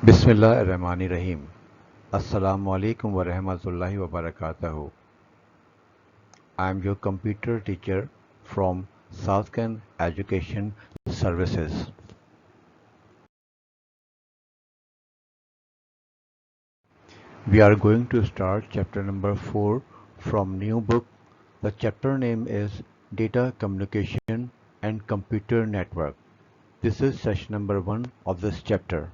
Bismillahirrahmanirrahim. Assalamu alaikum wa rahmatullahi wa barakatuhu. I am your computer teacher from Southern Education Services. We are going to start chapter number 4 from new book. The chapter name is Data Communication and Computer Network. This is session number 1 of this chapter.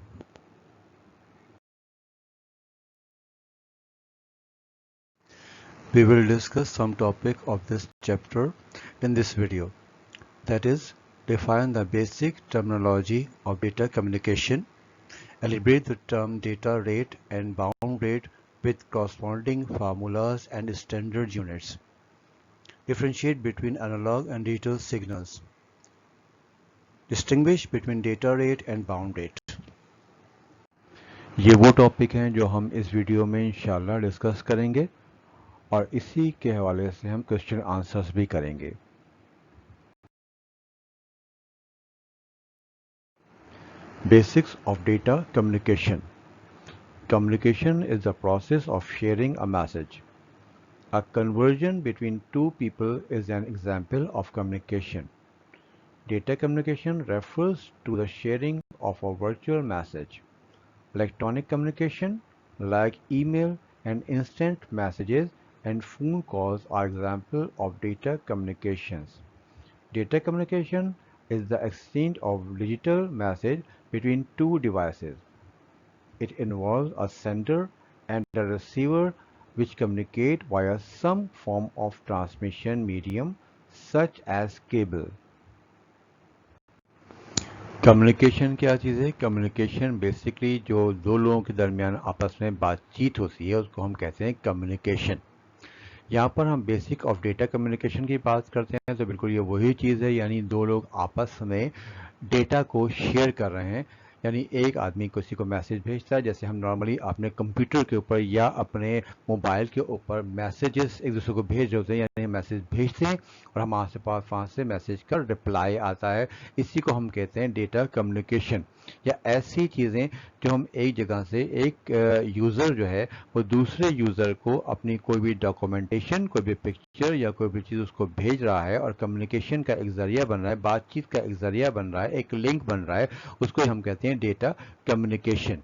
We will discuss some topic of this chapter in this video. That is, define the basic terminology of data communication, elaborate the term data rate and bound rate with corresponding formulas and standard units, differentiate between analog and digital signals, distinguish between data rate and bound rate. ये वो topic हैं जो हम इस video में इंशाल्लाह discuss करेंगे और इसी के हवाले से हम क्वेश्चन आंसर्स भी करेंगे. Basics of data communication. Communication is the process of sharing a message. A conversation between two people is an example of communication. Data communication refers to the sharing of a virtual message. Electronic communication, like email and instant messages and phone calls, are examples of data communications. Data communication is the exchange of digital message between two devices. It involves a sender and a receiver which communicate via some form of transmission medium such as cable. Communication क्या चीज़ है? Communication basically जो दो लोगों के दरमियान आपस में बातचीत होती है उसको हम कहते हैं कम्युनिकेशन. यहाँ पर हम बेसिक ऑफ डेटा कम्युनिकेशन की बात करते हैं तो बिल्कुल ये वही चीज़ है, यानी दो लोग आपस में डेटा को शेयर कर रहे हैं. यानी एक आदमी किसी को मैसेज भेजता है, जैसे हम नॉर्मली अपने कंप्यूटर के ऊपर या अपने मोबाइल के ऊपर मैसेजेस एक दूसरे को भेज रहे होते हैं, यानी मैसेज भेजते हैं और हम वहाँ से मैसेज का रिप्लाई आता है. इसी को हम कहते हैं डेटा कम्युनिकेशन. या ऐसी चीज़ें जो हम एक जगह से एक यूज़र जो है वो दूसरे यूज़र को अपनी कोई भी डॉक्यूमेंटेशन, कोई भी पिक्चर या कोई भी चीज़ उसको भेज रहा है और कम्युनिकेशन का एक ज़रिया बन रहा है, बातचीत का एक ज़रिया बन रहा है, एक लिंक बन रहा है, उसको हम कहते हैं डेटा कम्युनिकेशन.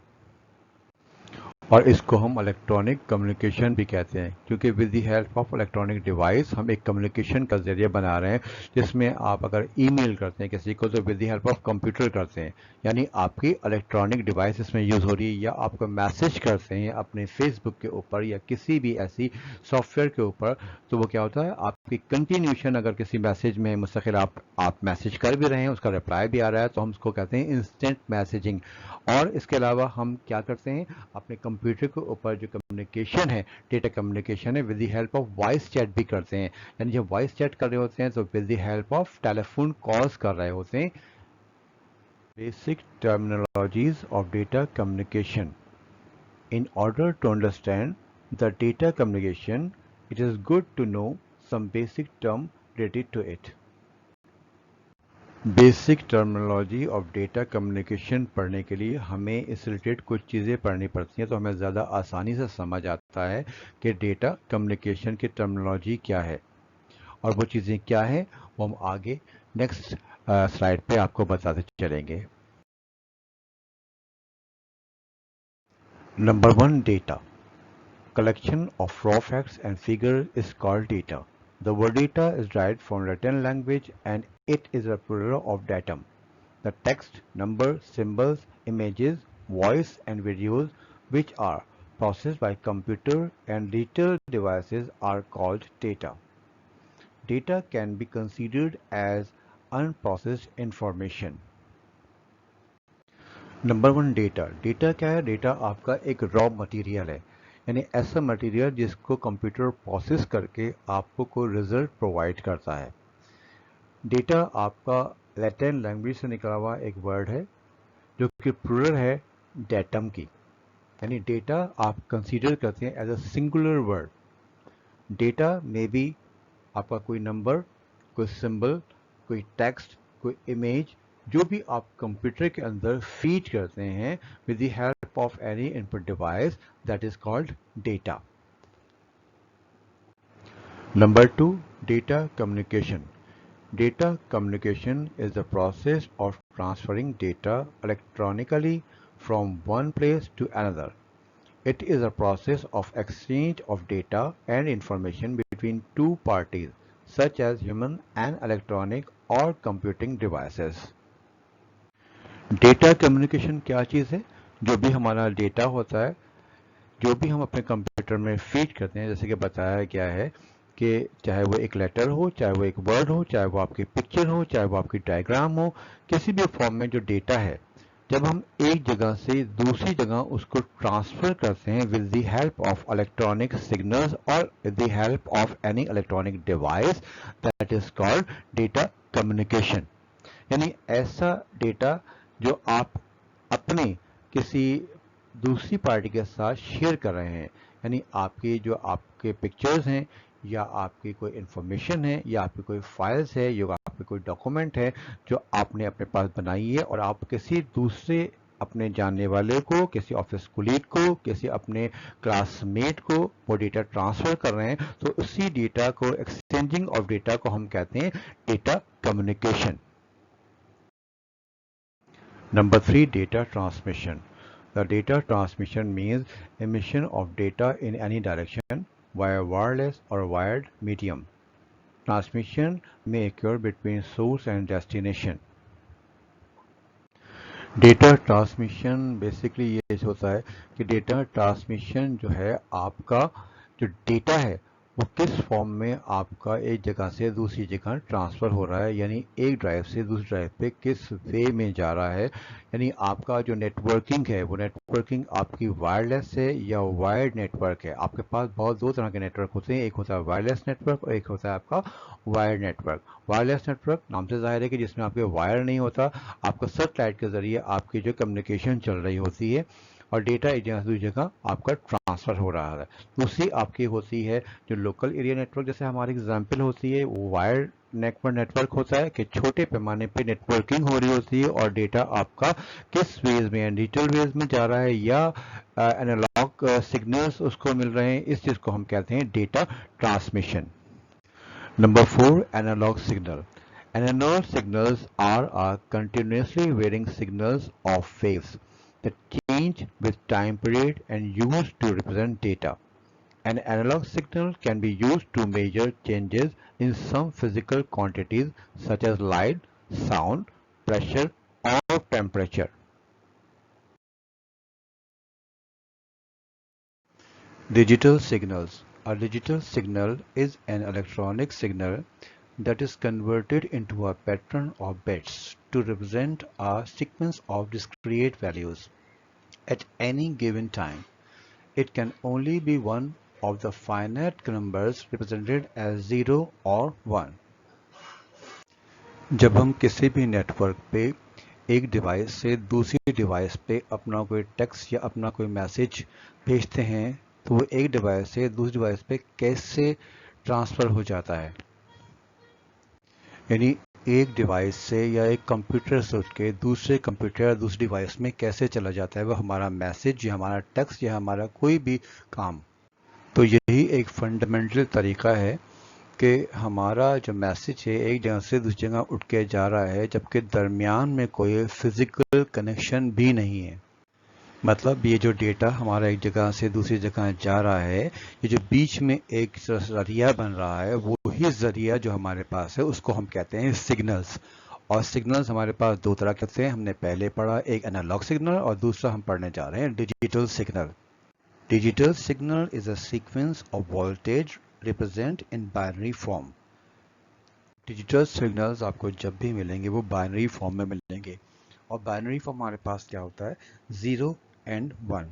और इसको हम इलेक्ट्रॉनिक कम्युनिकेशन भी कहते हैं, क्योंकि with the help of electronic device हम एक कम्युनिकेशन का जरिया बना रहे हैं. जिसमें आप अगर ईमेल करते हैं किसी को तो with the help of computer करते हैं, यानी आपकी इलेक्ट्रॉनिक डिवाइस इसमें यूज़ हो रही है. या आपको मैसेज करते हैं अपने फेसबुक के ऊपर या किसी भी ऐसी सॉफ्टवेयर के ऊपर, तो वो क्या होता है, आपकी कंटिन्यूशन अगर किसी मैसेज में मुस्तकिल आप मैसेज कर भी रहे हैं, उसका रिप्लाई भी आ रहा है, तो हम उसको कहते हैं इंस्टेंट मैसेजिंग. और इसके अलावा हम क्या करते हैं, अपने कंप्यूटर के ऊपर जो कम्युनिकेशन है, डेटा कम्युनिकेशन है, with the help of voice chat भी करते हैं. यानी जब वॉइस चैट कर रहे होते हैं तो with the help of telephone calls कर रहे होते हैं. Basic terminologies of data communication. In order to understand the data communication, it is good to know some basic term related to it. Basic terminology of data communication पढ़ने के लिए हमें इस related कुछ चीज़ें पढ़नी पड़ती हैं, तो हमें ज़्यादा आसानी से समझ आता है कि डेटा कम्युनिकेशन की टर्मिनोलॉजी क्या है. और वो चीज़ें क्या हैं वो हम आगे नेक्स्ट स्लाइड पे आपको बताते चलेंगे. Number 1, data. Collection of raw facts and figures is called data. The word data is derived from Latin language and it is a plural of datum. The text, numbers, symbols, images, voice and videos which are processed by computer and digital devices are called data. Data can be considered as unprocessed information. Number 1, data. Data क्या है? Data आपका एक raw material है, यानी ऐसा material जिसको computer process करके आपको कोई रिजल्ट प्रोवाइड करता है. डेटा आपका लैटिन लैंग्वेज से निकला हुआ एक वर्ड है जो कि प्लूरल है डेटम की. यानी डेटा आप कंसीडर करते हैं as a singular word. Data में भी आपका कोई नंबर, कोई सिंबल, कोई टेक्स्ट, कोई इमेज, जो भी आप कंप्यूटर के अंदर फीड करते हैं with the help help of any input device that is called data. Number 2, data communication. Data communication is the process of transferring data electronically from one place to another. It is a process of exchange of data and information between two parties, such as human and electronic or computing devices. Data communication क्या चीज़ है? जो भी हमारा data होता है, जो भी हम अपने कंप्यूटर में फीड करते हैं, जैसे कि बताया गया है कि चाहे वो एक लेटर हो, चाहे वो एक वर्ड हो, चाहे वो आपकी पिक्चर हो, चाहे वो आपकी डायग्राम हो, किसी भी फॉर्म में जो डेटा है, जब हम एक जगह से दूसरी जगह उसको ट्रांसफर करते हैं with the help of electronic signals और with the help of any electronic device, that is called data communication. यानी ऐसा डेटा जो आप अपने किसी दूसरी पार्टी के साथ शेयर कर रहे हैं, यानी आपकी जो आपके पिक्चर्स हैं या आपकी कोई इंफॉर्मेशन है या आपकी कोई फाइल्स है या आपके कोई डॉक्यूमेंट है जो आपने अपने पास बनाई है और आप किसी दूसरे अपने जानने वाले को, किसी ऑफिस कोलीग को, किसी अपने क्लासमेट को वो डेटा ट्रांसफर कर रहे हैं, तो उसी डेटा को, एक्सचेंजिंग ऑफ डेटा को हम कहते हैं data communication. Number 3, data transmission. The data transmission means emission of data in any direction via wireless or wired medium. Transmission may occur between source and destination. Data transmission basically ये होता है कि data transmission जो है, आपका जो data है वो किस फॉर्म में आपका एक जगह से दूसरी जगह ट्रांसफ़र हो रहा है, यानी एक ड्राइव से दूसरी ड्राइव पे किस वे में जा रहा है. यानी आपका जो नेटवर्किंग है वो नेटवर्किंग आपकी वायरलेस है या वायर्ड नेटवर्क है. आपके पास दो तरह के नेटवर्क होते हैं, एक होता है वायरलेस नेटवर्क और एक होता है आपका वायर्ड नेटवर्क. वायरलेस नेटवर्क नाम से जाहिर है कि जिसमें आपके वायर नहीं होता, आपका सैटेलाइट के ज़रिए आपकी जो कम्युनिकेशन चल रही होती है और डेटा एक जगह से दूसरी जगह आपका ट्रांसफ़र हो रहा है. दूसरी आपकी होती है जो लोकल एरिया नेटवर्क, जैसे हमारी एग्जांपल होती है वो वायर नेटवर्क होता है कि छोटे पैमाने पे नेटवर्किंग हो रही होती है और डेटा आपका किस वेज में, डिजिटल वेज में जा रहा है या एनालॉग सिग्नल्स उसको मिल रहे हैं, इस चीज़ को हम कहते हैं data transmission. Number 4, analog signal. Analog signals are continuously varying signals of waves that change with time period and used to represent data. An analog signal can be used to measure changes in some physical quantities such as light, sound, pressure, or temperature. Digital signals. A digital signal is an electronic signal that is converted into a pattern of bits to represent a sequence of discrete values at any given time. It can only be one of the finite numbers represented as 0 or 1. जब हम किसी भी network पे एक device से दूसरी device पे अपना कोई टेक्स्ट या अपना कोई मैसेज भेजते हैं तो वो एक डिवाइस से दूसरी डिवाइस पे कैसे ट्रांसफ़र हो जाता है, यानी एक डिवाइस से या एक कंप्यूटर से उठ के दूसरे कंप्यूटर या दूसरी डिवाइस में कैसे चला जाता है वो हमारा मैसेज या हमारा टेक्स्ट या हमारा कोई भी काम. तो यही एक फंडामेंटल तरीका है कि हमारा जो मैसेज है एक जगह से दूसरी जगह उठ के जा रहा है जबकि दरमियान में कोई फिजिकल कनेक्शन भी नहीं है. मतलब ये जो डेटा हमारा एक जगह से दूसरी जगह जा रहा है, ये जो बीच में एक जरिया बन रहा है वो ही जरिया जो हमारे पास है उसको हम कहते हैं सिग्नल्स. और सिग्नल्स हमारे पास दो तरह के होते हैं, हमने पहले पढ़ा एक एनालॉग सिग्नल और दूसरा हम पढ़ने जा रहे हैं digital signal. Digital signal is a sequence of voltage represent in binary form. Digital signals आपको जब भी मिलेंगे वो बाइनरी फॉर्म में मिलेंगे और बाइनरी फॉर्म हमारे पास क्या होता है 0 and 1.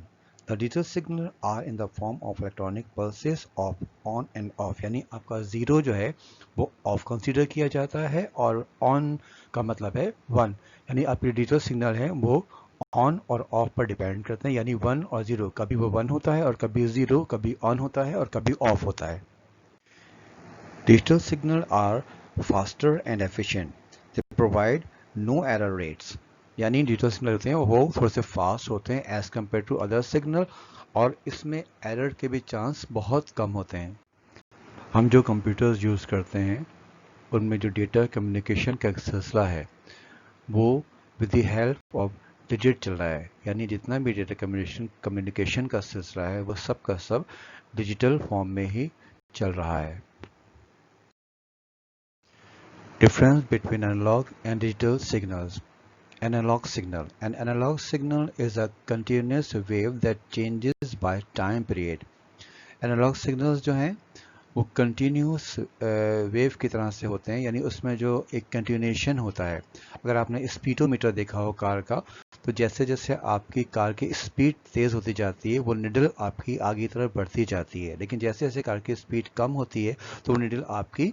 The digital signal are in the form of electronic pulses of on and off. यानी आपका 0 जो है वो ऑफ कंसीडर किया जाता है और ऑन का मतलब है 1. यानी आपके डिजिटल सिग्नल है वो ऑन और ऑफ पर डिपेंड करते हैं, यानी 1 और 0, कभी वो 1 होता है और कभी 0, कभी ऑन होता है और कभी ऑफ होता है. Digital signal are faster and efficient. They provide no error rates. यानी डिजिटल सिग्नल होते हैं वो थोड़े से फास्ट होते हैं as compare to other signal, और इसमें एरर के भी चांस बहुत कम होते हैं। हम जो कंप्यूटर्स यूज़ करते हैं उनमें जो डेटा कम्युनिकेशन का सिलसिला है वो with the help of digit चल रहा है, यानी जितना भी डेटा कम्युनिकेशन का सिलसिला है वो सब का सब डिजिटल फॉर्म में ही चल रहा है। Difference between analog and digital signals. Analog signal. An analog signal is a continuous wave that changes by time period. Analog signals जो हैं वो कंटिन्यूस वेव की तरह से होते हैं, यानी उसमें जो एक कंटिन्यूएशन होता है। अगर आपने स्पीडोमीटर देखा हो कार का, तो जैसे जैसे आपकी कार की स्पीड तेज़ होती जाती है वो निडल आपकी आगे की तरफ बढ़ती जाती है, लेकिन जैसे जैसे कार की स्पीड कम होती है तो वो निडल आपकी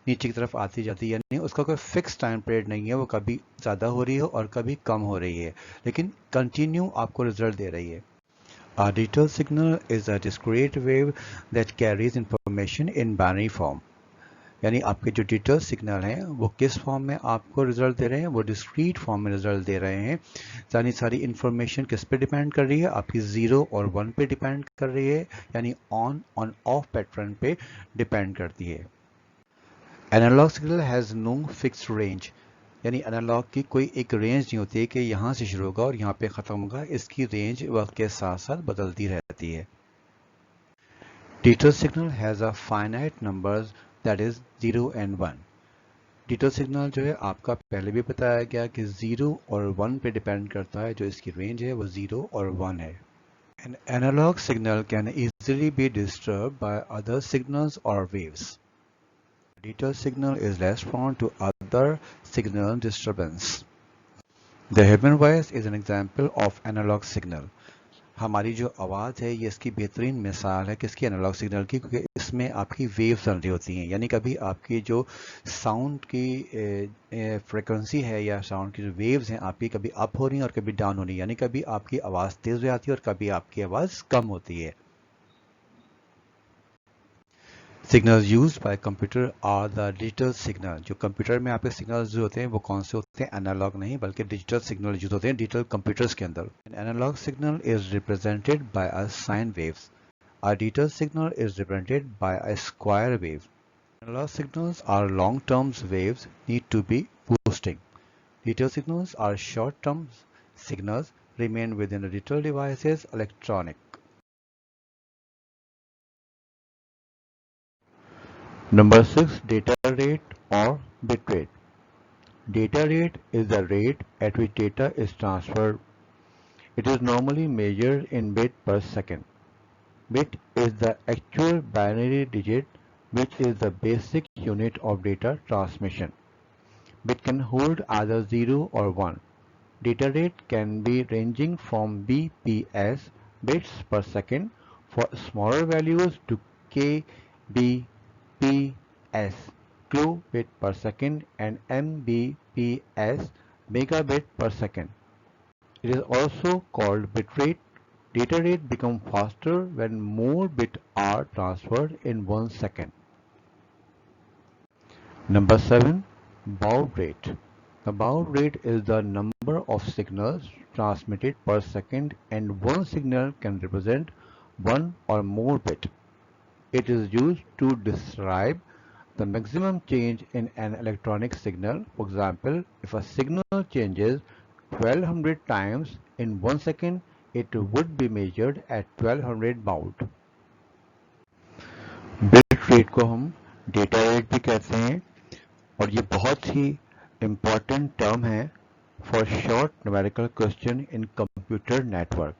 नीचे की तरफ आती जाती है, यानी उसका कोई फिक्स टाइम पीरियड नहीं है, वो कभी ज़्यादा हो रही है और कभी कम हो रही है, लेकिन कंटिन्यू आपको रिजल्ट दे रही है। A digital signal is a discrete wave that carries information in binary form. यानी आपके जो डिजिटल सिग्नल हैं वो किस फॉर्म में आपको रिजल्ट दे रहे हैं, वो डिस्क्रीट फॉर्म में रिजल्ट दे रहे हैं। यानी सारी इंफॉर्मेशन किस पे डिपेंड कर रही है, आपकी 0 और 1 पे डिपेंड कर रही है, यानी ऑन ऑन ऑफ पैटर्न पे डिपेंड करती है। Analogue signal has no fixed range, यानी एनालॉग की कोई एक रेंज नहीं होती है कि यहाँ से शुरू होगा और यहाँ पे ख़त्म होगा, इसकी रेंज वक्त के साथ साथ बदलती रहती है। Digital signal has a finite numbers that is 0 and 1। Digital signal जो है आपका पहले भी बताया गया कि 0 और 1 पे डिपेंड करता है, जो इसकी रेंज है वो 0 और 1 है। An analog signal can easily be disturbed by other signals or waves. Digital signal is less prone to other signal disturbance. The human voice is an example of analog signal. हमारी जो आवाज़ है ये इसकी बेहतरीन मिसाल है किसकी, एनालॉग सिग्नल की, क्योंकि इसमें आपकी वेव्स चल रही होती हैं, यानी कभी आपकी जो साउंड की फ्रिक्वेंसी है या साउंड की जो वेव्स हैं आपकी कभी अप हो रही हैं और कभी डाउन हो रही हैं, यानी कभी आपकी आवाज़ तेज़ हो जाती है और कभी आपकी आवाज़ कम होती है। Signals used by computer are the digital signal. जो कंप्यूटर में आपके सिग्नल्स जो होते हैं वो कौन से होते हैं, एनालॉग नहीं बल्कि डिजिटल सिग्नल यूज होते हैं डिजिटल कंप्यूटर्स के अंदर। An analogue signal is represented by a sine waves, a digital signal is represented by a square wave. Analogue signals are long term waves need to be boosting. Digital signals are short-term signals remain within the digital devices electronic. Number 6, data rate or bit rate. Data rate is the rate at which data is transferred. It is normally measured in bit per second. Bit is the actual binary digit which is the basic unit of data transmission. Bit can hold either 0 or 1. Data rate can be ranging from bps bits per second for smaller values to kbps kilobit per second and mbps megabit per second. It is also called bit rate. Data rate becomes faster when more bits are transferred in 1 second. Number 7, baud rate. The baud rate is the number of signals transmitted per second, and one signal can represent one or more bits. It is used to describe the maximum change in an electronic signal. For example, if a signal changes 1200 times in 1 second, it would be measured at 1200 baud. Bit rate को हम data rate भी कहते हैं, और ये बहुत ही important term है for short numerical question in computer network,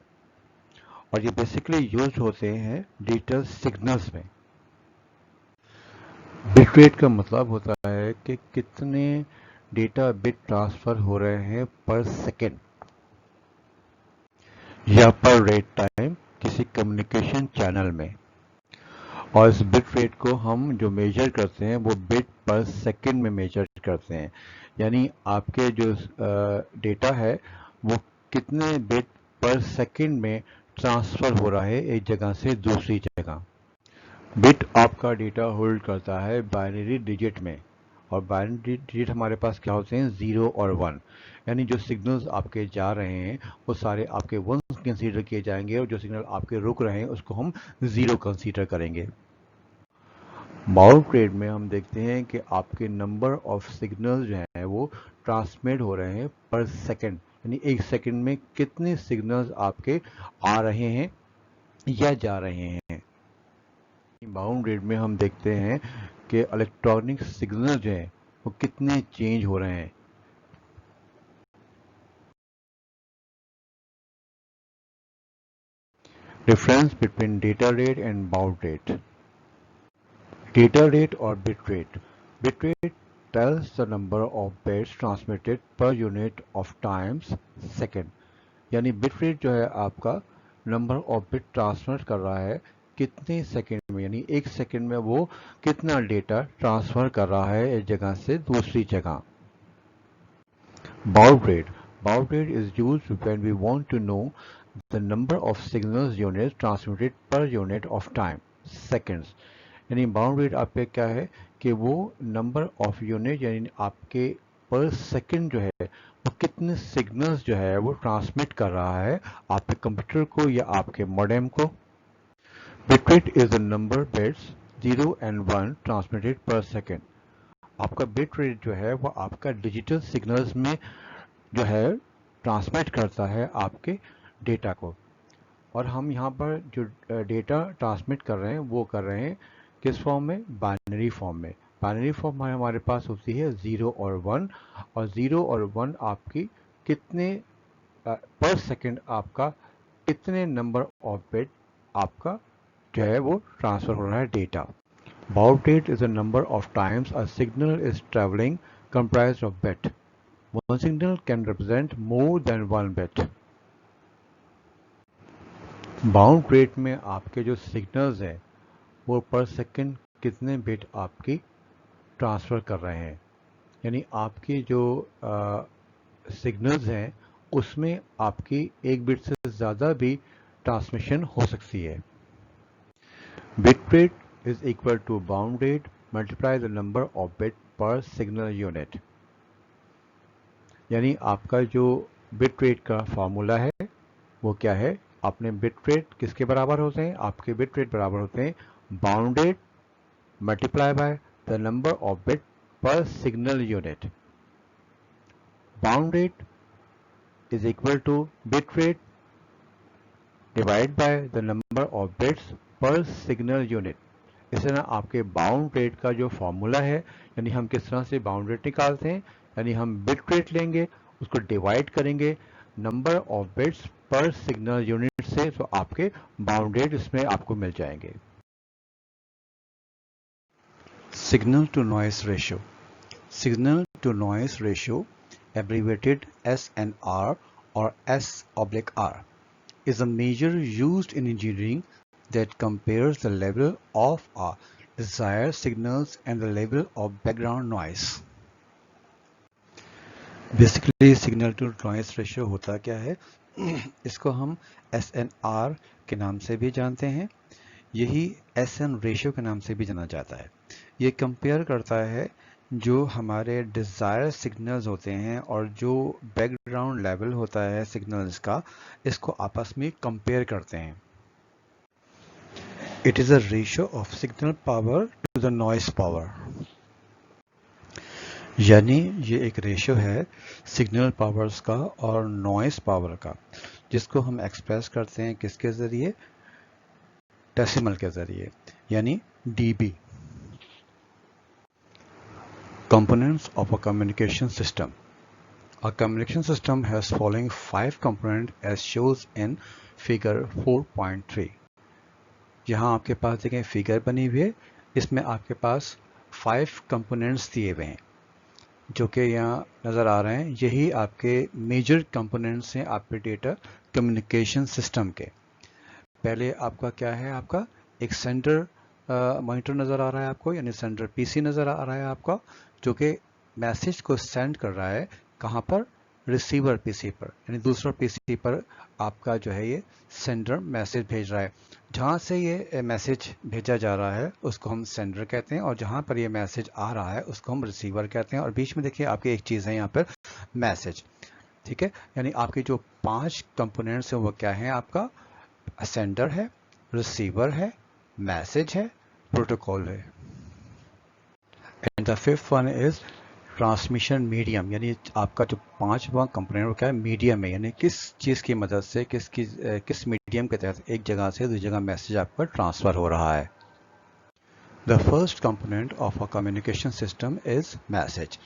और ये बेसिकली यूज होते हैं डिजिटल सिग्नल्स में। बिट रेट का मतलब होता है कि कितने डेटा बिट ट्रांसफर हो रहे हैं पर सेकेंड या पर रेट टाइम किसी कम्युनिकेशन चैनल में, और इस बिट रेट को हम जो मेजर करते हैं वो बिट पर सेकंड में मेजर करते हैं, यानी आपके जो डेटा है वो कितने बिट पर सेकंड में ट्रांसफ़र हो रहा है एक जगह से दूसरी जगह। बिट आपका डेटा होल्ड करता है बाइनरी डिजिट में, और बाइनरी डिजिट हमारे पास क्या होते हैं 0 और 1, यानी जो सिग्नल्स आपके जा रहे हैं वो सारे आपके 1 कंसीडर किए जाएंगे और जो सिग्नल आपके रुक रहे हैं उसको हम 0 कंसीडर करेंगे। बाउंड रेट में हम देखते हैं कि आपके नंबर ऑफ सिग्नल्स जो हैं वो ट्रांसमिट हो रहे हैं पर सेकंड, यानी एक सेकंड में कितने सिग्नल्स आपके आ रहे हैं या जा रहे हैं। बाउंड रेट में हम देखते हैं कि इलेक्ट्रॉनिक सिग्नल जो हैं वो कितने चेंज हो रहे हैं। Difference between data rate and baud rate. Data rate और bit rate. Bit rate tells the number of bits transmitted per unit of times second, यानी बिट रेट जो है आपका नंबर ऑफ बिट ट्रांसफर कर रहा है कितने सेकंड में, यानी एक सेकंड में वो कितना डेटा ट्रांसफर कर रहा है एक जगह से दूसरी जगह। Baud rate. Baud rate is used when we want to know the number of signals unit transmitted per unit of time seconds, यानी बाउंड रेट आपके क्या है कि वो नंबर ऑफ यूनिट यानी आपके पर सेकंड जो है वो कितने सिग्नल्स जो है वो ट्रांसमिट कर रहा है आपके कंप्यूटर को या आपके मॉडेम को। Bit rate is the number bits 0 and 1 transmitted पर सेकंड। आपका बिट रेट जो है वो आपका डिजिटल सिग्नल्स में जो है ट्रांसमिट करता है आपके डेटा को, और हम यहाँ पर जो डेटा ट्रांसमिट कर रहे हैं वो कर रहे हैं किस फॉर्म में, बाइनरी फॉर्म में। बाइनरी फॉर्म हमारे पास होती है 0 और 1, और 0 और 1 आपकी कितने पर सेकंड आपका कितने नंबर ऑफ बिट आपका जो है वो ट्रांसफर हो रहा है data. Bowed rate is the number of times a signal is travelling comprised of bit. One signal can represent more than 1 bit. Bound rate में आपके जो सिग्नल्स हैं वो पर सेकंड कितने बिट आपकी ट्रांसफ़र कर रहे हैं, यानी आपकी जो सिग्नल्स हैं उसमें आपकी एक बिट से ज़्यादा भी ट्रांसमिशन हो सकती है। Bit rate is equal to bound rate multiply the number of bit per signal unit, यानी आपका जो बिट रेट का फॉर्मूला है वो क्या है, आपने बिट रेट किसके बराबर होते हैं, आपके बिट रेट बराबर होते हैं baud rate multiply by the number of bit per signal unit. Baud rate is equal to bit rate divided by the number of bits per signal unit। इस तरह आपके बाउंड रेट का जो formula है, यानी हम किस तरह से बाउंड रेट निकालते हैं, यानी हम बिट रेट लेंगे उसको डिवाइड करेंगे number of bits per signal unit से, तो आपके बाउंड रेट इसमें आपको मिल जाएंगे। Signal to noise ratio. Signal to noise ratio abbreviated SNR or S/R is a measure used in engineering that compares the level of a desired signals and the level of background noise। Basically signal to noise ratio होता क्या है इसको हम SNR के नाम से भी जानते हैं, यही SN रेशियो के नाम से भी जाना जाता है। ये कंपेयर करता है जो हमारे डिज़ायर सिग्नल्स होते हैं और जो बैकग्राउंड लेवल होता है सिग्नल्स का, इसको आपस में कंपेयर करते हैं। It is a ratio of signal power to the noise power, यानी ये एक रेशियो है सिग्नल पावर्स का और नॉइस पावर का, जिसको हम एक्सप्रेस करते हैं किसके ज़रिए, डेसिमल के ज़रिए, यानी dB। Components of a communication system. A communication system has following 5 components as shows in figure 4.3। यहाँ आपके पास देखें फिगर बनी हुई है, इसमें आपके पास 5 कंपोनेंट्स दिए हुए हैं जो कि यहाँ नज़र आ रहे हैं। यही आपके मेजर कंपोनेंट्स हैं आपके डेटा कम्युनिकेशन सिस्टम के। पहले आपका क्या है, आपका एक सेंटर मॉनिटर नज़र आ रहा है आपको, यानी सेंटर पीसी नज़र आ रहा है आपका, जो कि मैसेज को सेंड कर रहा है कहाँ पर, रिसीवर पीसी पर, यानी दूसरा पीसी पर आपका जो है ये सेंडर मैसेज भेज रहा है। जहाँ से ये मैसेज भेजा जा रहा है उसको हम सेंडर कहते हैं, और जहाँ पर ये मैसेज आ रहा है उसको हम रिसीवर कहते हैं। और बीच में देखिए आपकी एक चीज़ है यहाँ पर मैसेज, ठीक है। यानी आपके जो 5 कंपोनेंट्स हैं वो क्या है, आपका सेंडर है, रिसीवर है, मैसेज है, प्रोटोकॉल है, and the fifth one is transmission medium. यानी आपका जो 5वां कंपोनेंट वो क्या है, मीडियम है, यानी किस चीज़ की मदद से किस मीडियम के तहत एक जगह से दूसरी जगह मैसेज आपका ट्रांसफ़र हो रहा है। The first component of a communication system is message.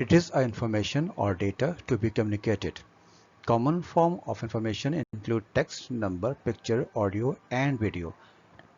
It is a information or data to be communicated. Common form of information include text, number, picture, audio and video.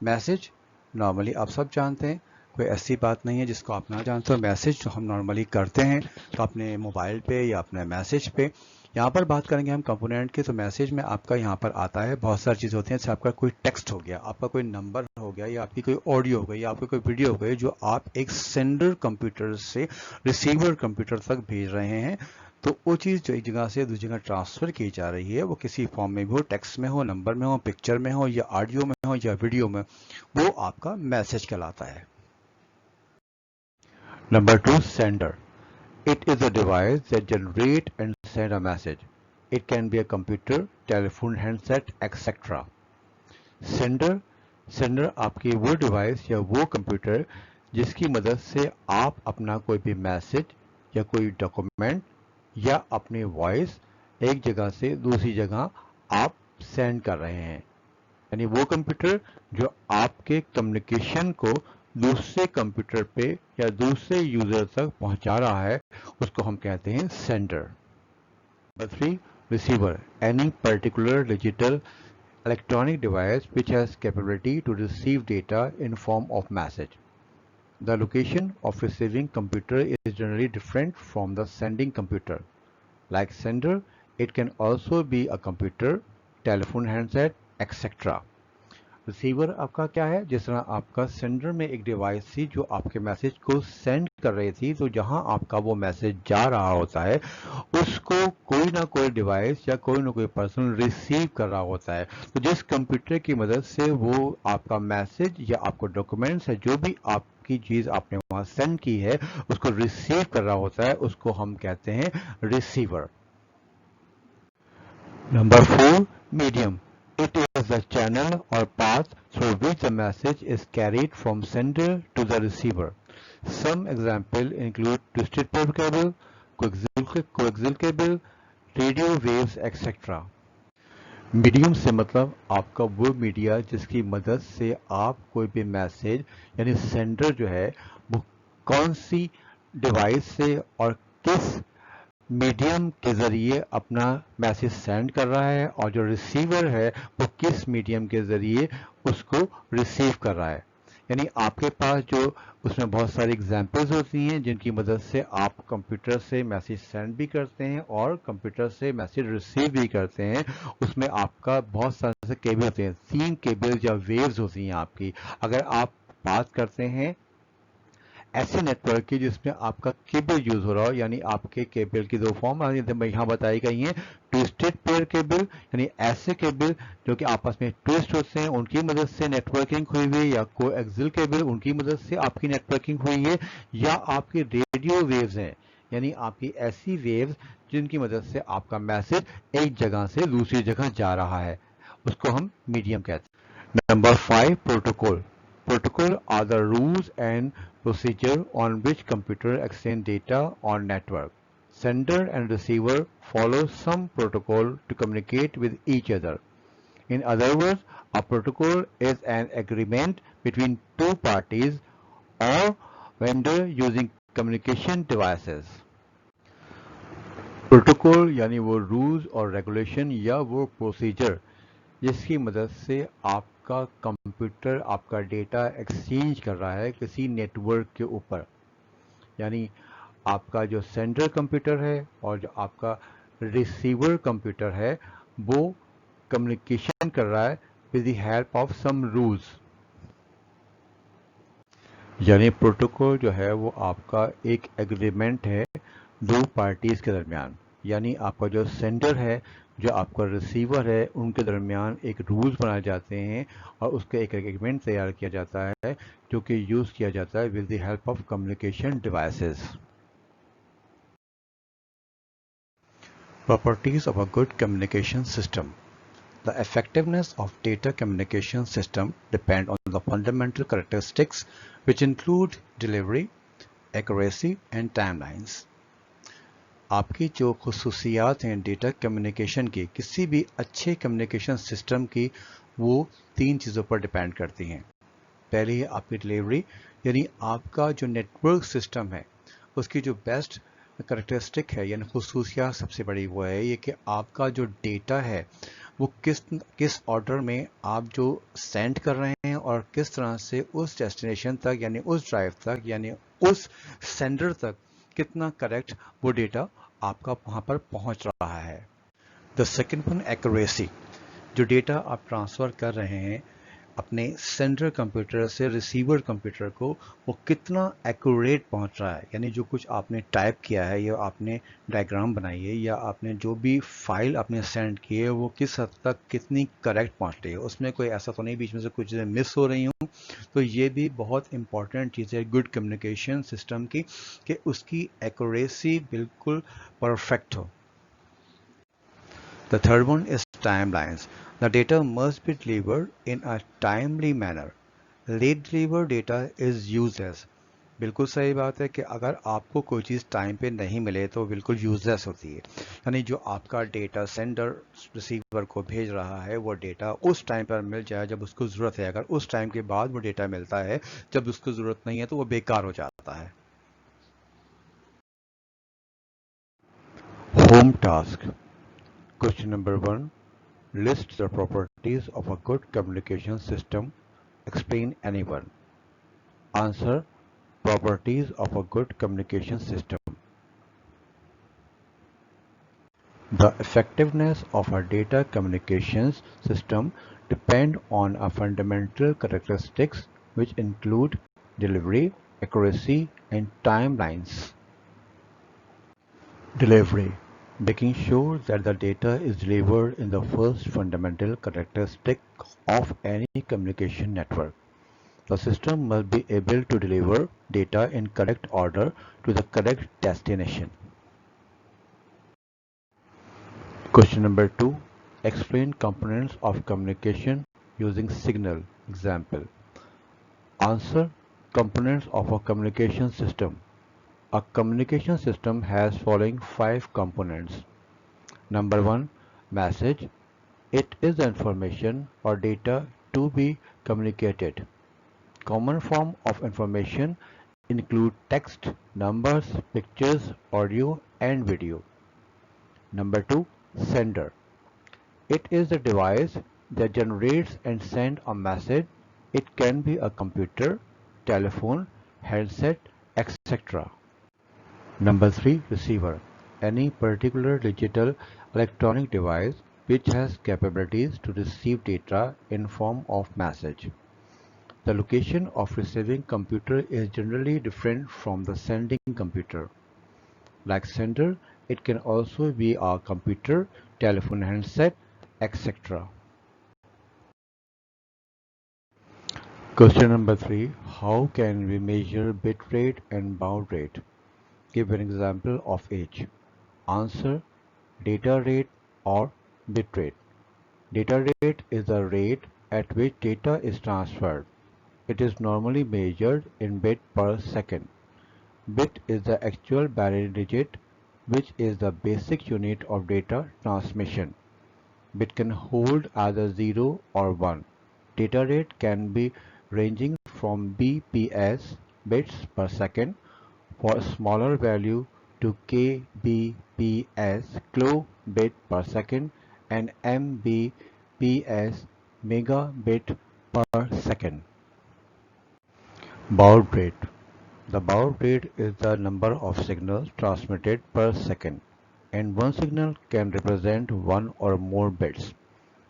Message normally आप सब जानते हैं, कोई ऐसी बात नहीं है जिसको आप ना जानते हो। मैसेज जो हम नॉर्मली करते हैं तो अपने मोबाइल पे या अपने मैसेज पे, यहाँ पर बात करेंगे हम कंपोनेंट की। तो मैसेज में आपका यहाँ पर आता है बहुत सारी चीज़ होती हैं, जैसे आपका कोई टेक्स्ट हो गया, आपका कोई नंबर हो गया, या आपकी कोई ऑडियो हो गई, या आपकी कोई वीडियो हो गई, जो आप एक सेंडर कंप्यूटर से रिसीवर कंप्यूटर तक भेज रहे हैं। तो वो चीज़ जो एक जगह से दूसरी जगह ट्रांसफ़र की जा रही है, वो किसी फॉर्म में भी हो, टेक्स्ट में हो, नंबर में हो, पिक्चर में हो, या ऑडियो में हो, या वीडियो में, वो आपका मैसेज कहलाता है। Number 2, sender. It is a device that generates and sends a message. It can be a computer, telephone, handset, etc. Sender आपकी वो डिवाइस या वो कंप्यूटर जिसकी मदद से आप अपना कोई भी मैसेज या कोई डॉक्यूमेंट या अपनी वॉइस एक जगह से दूसरी जगह आप सेंड कर रहे हैं। यानी वो कंप्यूटर जो आपके कम्युनिकेशन को दूसरे कंप्यूटर पे या दूसरे यूजर तक पहुंचा रहा है, उसको हम कहते हैं sender. Number 3, receiver. Any particular digital electronic device which has capability to receive data in form of message. The location of receiving computer is generally different from the sending computer. Like sender, it can also be a computer, telephone handset, etc. Receiver आपका क्या है, जिस तरह आपका sender में एक device थी जो आपके मैसेज को सेंड कर रही थी, तो जहां आपका वो मैसेज जा रहा होता है उसको कोई ना कोई डिवाइस या कोई ना कोई पर्सन रिसीव कर रहा होता है। तो जिस कंप्यूटर की मदद से वो आपका मैसेज या आपको डॉक्यूमेंट्स है, जो भी आपकी चीज आपने वहां सेंड की है, उसको रिसीव कर रहा होता है, उसको हम कहते हैं receiver. Number 4, medium. It is the channel or path through which the message is carried from sender to the receiver. Some examples include twisted paper cable, coaxial cable, radio waves, etc. Medium से मतलब आपका वो media जिसकी मदद से आप कोई भी मैसेज, यानी सेंडर जो है वो कौन सी डिवाइस से और किस मीडियम के ज़रिए अपना मैसेज सेंड कर रहा है, और जो रिसीवर है वो किस मीडियम के ज़रिए उसको रिसीव कर रहा है। यानी आपके पास जो उसमें बहुत सारी एग्जांपल्स होती हैं जिनकी मदद से आप कंप्यूटर से मैसेज सेंड भी करते हैं और कंप्यूटर से मैसेज रिसीव भी करते हैं। उसमें आपका बहुत सारे केबल होते हैं, 3 केबल्स या वेव्स होती हैं आपकी। अगर आप बात करते हैं ऐसे नेटवर्क की जिसमें आपका केबल यूज हो रहा हो, यानी आपके केबल की 2 फॉर्म यहाँ बताई गई हैं। ट्विस्टेड पेयर केबल, यानी ऐसे केबल जो कि आपस में ट्विस्ट होते हैं, उनकी मदद से नेटवर्किंग हुई हुई है, या कोएक्सियल केबल, उनकी मदद से आपकी नेटवर्किंग हुई है, या आपकी रेडियो वेव्स हैं, यानी आपकी ऐसी वेव्स जिनकी मदद से आपका मैसेज एक जगह से दूसरी जगह जा रहा है, उसको हम मीडियम कहते हैं। Number 5, protocol. Protocol are the rules and procedure on which computer exchange data on network. Sender and receiver follow some protocol to communicate with each other. In other words, a protocol is an agreement between two parties or vendor using communication devices. Protocol यानी वो rules और regulation या वो procedure जिसकी मदद से आपका computer आपका डेटा एक्सचेंज कर रहा है किसी नेटवर्क के ऊपर। यानी आपका जो सेंडर कंप्यूटर है और जो आपका रिसीवर कंप्यूटर है वो कम्युनिकेशन कर रहा है with the help of some rules. यानी प्रोटोकॉल जो है वो आपका एक एग्रीमेंट है 2 पार्टीज के दरमियान। यानी आपका जो सेंडर है, जो आपका रिसीवर है, उनके दरमियान एक रूल्स बनाए जाते हैं और उसका एक एग्रीमेंट तैयार किया जाता है जो कि यूज़ किया जाता है with the help of communication devices. Properties of a good communication system. The effectiveness of data communication system depend on the fundamental characteristics which include delivery, accuracy and timelines. आपकी जो खुसूसियात हैं डेटा कम्युनिकेशन की, किसी भी अच्छे communication system की, वो 3 चीज़ों पर डिपेंड करती हैं. पहली है आपकी डिलीवरी, यानी आपका जो नेटवर्क सिस्टम है उसकी जो बेस्ट करेक्टरिस्टिक है यानी खुसूसियात सबसे बड़ी वो है ये कि आपका जो डेटा है वो किस ऑर्डर में आप जो सेंड कर रहे हैं और किस तरह से उस डेस्टिनेशन तक यानी उस ड्राइव तक यानी उस सेंडर तक कितना करेक्ट वो डेटा आपका वहाँ पर पहुँच रहा है. द सेकेंड वन एक्यूरेसी, जो डेटा आप ट्रांसफ़र कर रहे हैं अपने सेंडर कंप्यूटर से रिसीवर कंप्यूटर को, वो कितना एक्यूरेट पहुंच रहा है, यानी जो कुछ आपने टाइप किया है या आपने डायग्राम बनाई है या आपने जो भी फाइल आपने सेंड की है वो किस हद तक कितनी करेक्ट पहुंच रही है, उसमें कोई ऐसा तो नहीं बीच में से कुछ चीज़ें मिस हो रही हूँ. तो ये भी बहुत इंपॉर्टेंट चीज़ है गुड कम्युनिकेशन सिस्टम की कि उसकी एक्यूरेसी बिल्कुल परफेक्ट हो. The third one is timelines. The data must be delivered in a timely manner. Late delivered data is useless. बिल्कुल सही बात है कि अगर आपको कोई चीज़ टाइम पे नहीं मिले तो बिल्कुल यूजलेस होती है. यानी जो आपका डेटा सेंडर रिसीवर को भेज रहा है वो डेटा उस टाइम पर मिल जाए जब उसको ज़रूरत है. अगर उस टाइम के बाद वो डेटा मिलता है जब उसको ज़रूरत नहीं है तो वो बेकार हो जाता है. Home task. Question number 1. List the properties of a good communication system. Explain any one. Answer. Properties of a good communication system. The effectiveness of a data communications system depend on a fundamental characteristics which include delivery, accuracy, and timelines. Delivery. Making sure that the data is delivered in the first fundamental characteristic of any communication network. The system must be able to deliver data in correct order to the correct destination. Question number 2. Explain components of communication using signal. Example. Answer. Components of a communication system. A communication system has following 5 components. Number 1. Message. It is the information or data to be communicated. Common form of information include text, numbers, pictures, audio, and video. Number 2. Sender. It is the device that generates and sends a message. It can be a computer, telephone, handset, etc. Number 3. Receiver. Any particular digital electronic device which has capabilities to receive data in form of message. The location of receiving computer is generally different from the sending computer. Like sender, it can also be a computer, telephone handset, etc. Question number 3. How can we measure bit rate and baud rate? Give an example of each. Answer. Data rate or bit rate. Data rate is the rate at which data is transferred. It is normally measured in bit per second. Bit is the actual binary digit, which is the basic unit of data transmission. Bit can hold either 0 or 1. Data rate can be ranging from bps bits per second for a smaller value to kbps kilobit per second and mbps megabit per second. Baud rate. The baud rate is the number of signals transmitted per second, and one signal can represent one or more bits.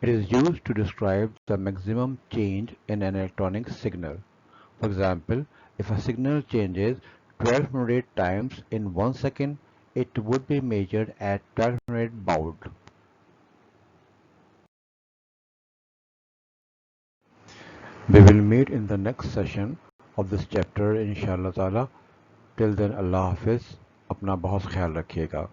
It is used to describe the maximum change in an electronic signal. For example, if a signal changes 1200 times in 1 second, it would be measured at 1200 baud. We will meet in the next session of this chapter inshallah ta'ala. Till then, Allah Hafiz. अपना बहुत ख्याल रखिएगा.